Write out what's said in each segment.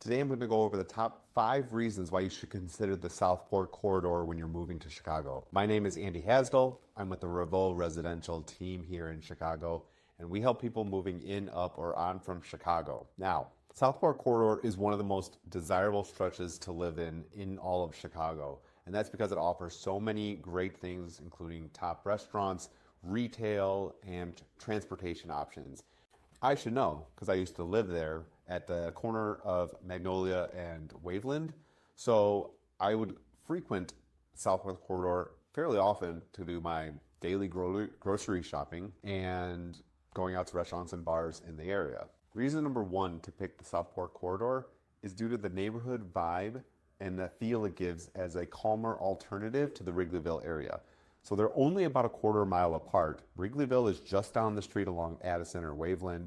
Today I'm going to go over the top 5 reasons why you should consider the Southport Corridor when you're moving to Chicago. My name is Andy Hasdell. I'm with the Reveau Residential team here in Chicago, and we help people moving in, up, or on from Chicago. Now, Southport Corridor is one of the most desirable stretches to live in all of Chicago, and that's because it offers so many great things, including top restaurants, retail, and transportation options. I should know because I used to live there at the corner of Magnolia and Waveland. So I would frequent Southwest Corridor fairly often to do my daily grocery shopping and going out to restaurants and bars in the area. Reason number 1 to pick the Southport Corridor is due to the neighborhood vibe and the feel it gives as a calmer alternative to the Wrigleyville area. So they're only about a quarter mile apart. Wrigleyville is just down the street along Addison or Waveland,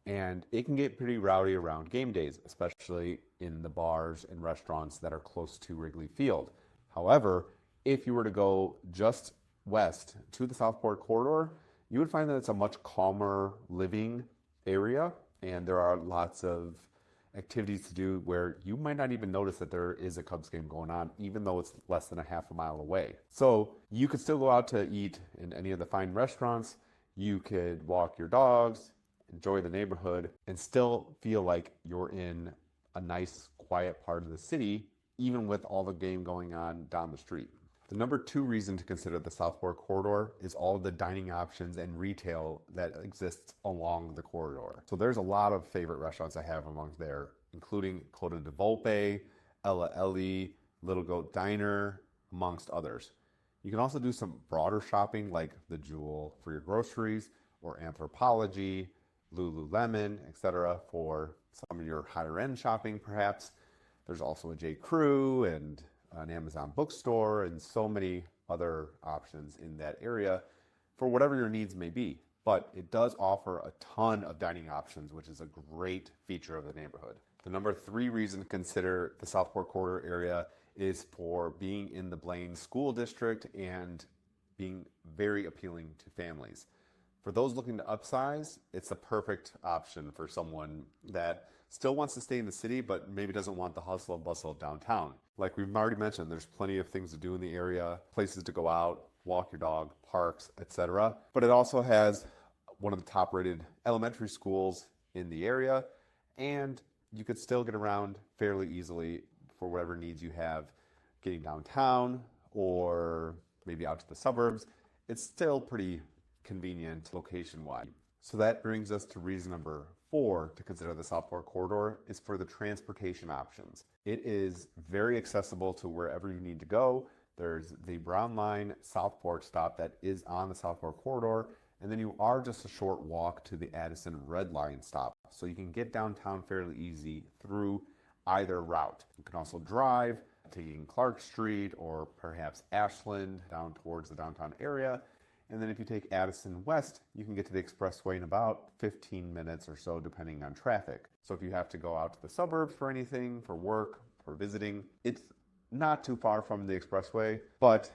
and it can get pretty rowdy around game days, especially in the bars and restaurants that are close to Wrigley Field. However, if you were to go just west to the Southport Corridor, you would find that it's a much calmer living area, and there are lots of activities to do where you might not even notice that there is a Cubs game going on, even though it's less than a half a mile away. So you could still go out to eat in any of the fine restaurants. You could walk your dogs, enjoy the neighborhood, and still feel like you're in a nice, quiet part of the city, even with all the game going on down the street. The number 2 reason to consider the Southport Corridor is all of the dining options and retail that exists along the corridor. So there's a lot of favorite restaurants I have among there, including Coda di Volpe, Ella Ellie, Little Goat Diner, amongst others. You can also do some broader shopping like the Jewel for your groceries, or Anthropology, Lululemon, etc. for some of your higher end shopping perhaps. There's also a J. Crew and an Amazon bookstore and so many other options in that area for whatever your needs may be. But it does offer a ton of dining options, which is a great feature of the neighborhood. The number 3 reason to consider the Southport Corridor area is for being in the Blaine School District and being very appealing to families. For those looking to upsize, it's the perfect option for someone that still wants to stay in the city, but maybe doesn't want the hustle and bustle of downtown. Like we've already mentioned, there's plenty of things to do in the area, places to go out, walk your dog, parks, etc. But it also has one of the top rated elementary schools in the area, and you could still get around fairly easily for whatever needs you have getting downtown or maybe out to the suburbs. It's still pretty convenient location-wise. So that brings us to reason number 4 to consider the Southport Corridor is for the transportation options. It is very accessible to wherever you need to go. There's the Brown Line Southport stop that is on the Southport Corridor, and then you are just a short walk to the Addison Red Line stop. So you can get downtown fairly easy through either route. You can also drive, taking Clark Street or perhaps Ashland down towards the downtown area. And then if you take Addison West, you can get to the expressway in about 15 minutes or so, depending on traffic. So if you have to go out to the suburbs for anything, for work, for visiting, it's not too far from the expressway, but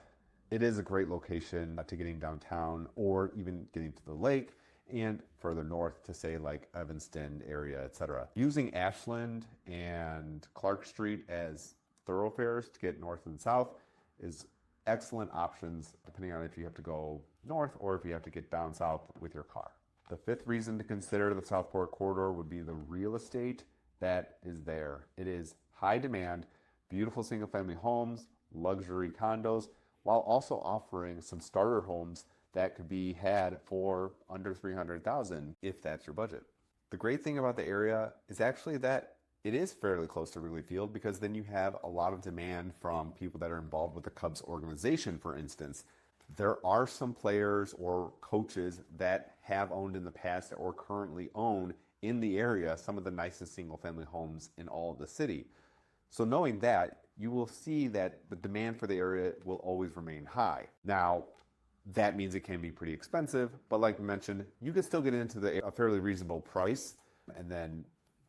it is a great location to getting downtown or even getting to the lake and further north to say like Evanston area, etc. Using Ashland and Clark Street as thoroughfares to get north and south is excellent options depending on if you have to go north or if you have to get down south with your car. The 5th reason to consider the Southport Corridor would be the real estate that is there. It is high demand, beautiful single family homes, luxury condos, while also offering some starter homes that could be had for under $300,000 if that's your budget. The great thing about the area is actually that it is fairly close to Wrigley Field because then you have a lot of demand from people that are involved with the Cubs organization, for instance. There are some players or coaches that have owned in the past or currently own in the area some of the nicest single-family homes in all of the city. So knowing that, you will see that the demand for the area will always remain high. Now, that means it can be pretty expensive, but like we mentioned, you can still get into a fairly reasonable price, and then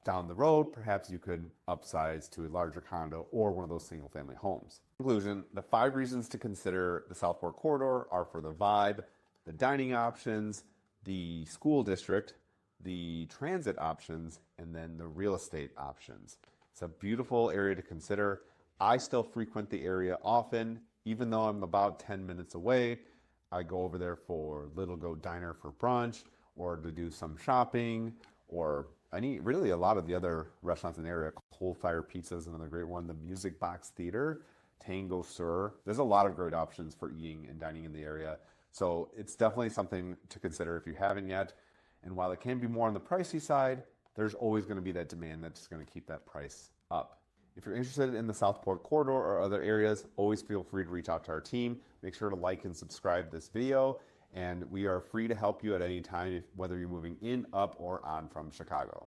down the road, perhaps you could upsize to a larger condo or one of those single family homes. In conclusion, the 5 reasons to consider the Southport Corridor are for the vibe, the dining options, the school district, the transit options, and then the real estate options. It's a beautiful area to consider. I still frequent the area often, even though I'm about 10 minutes away. I go over there for Little Goat Diner for brunch or to do some shopping or really a lot of the other restaurants in the area. Coal Fire Pizza is another great one. The Music Box Theater, Tango Sur. There's a lot of great options for eating and dining in the area. So it's definitely something to consider if you haven't yet. And while it can be more on the pricey side, there's always going to be that demand that's going to keep that price up. If you're interested in the Southport Corridor or other areas, always feel free to reach out to our team. Make sure to like and subscribe this video, and we are free to help you at any time, whether you're moving in, up, or on from Chicago.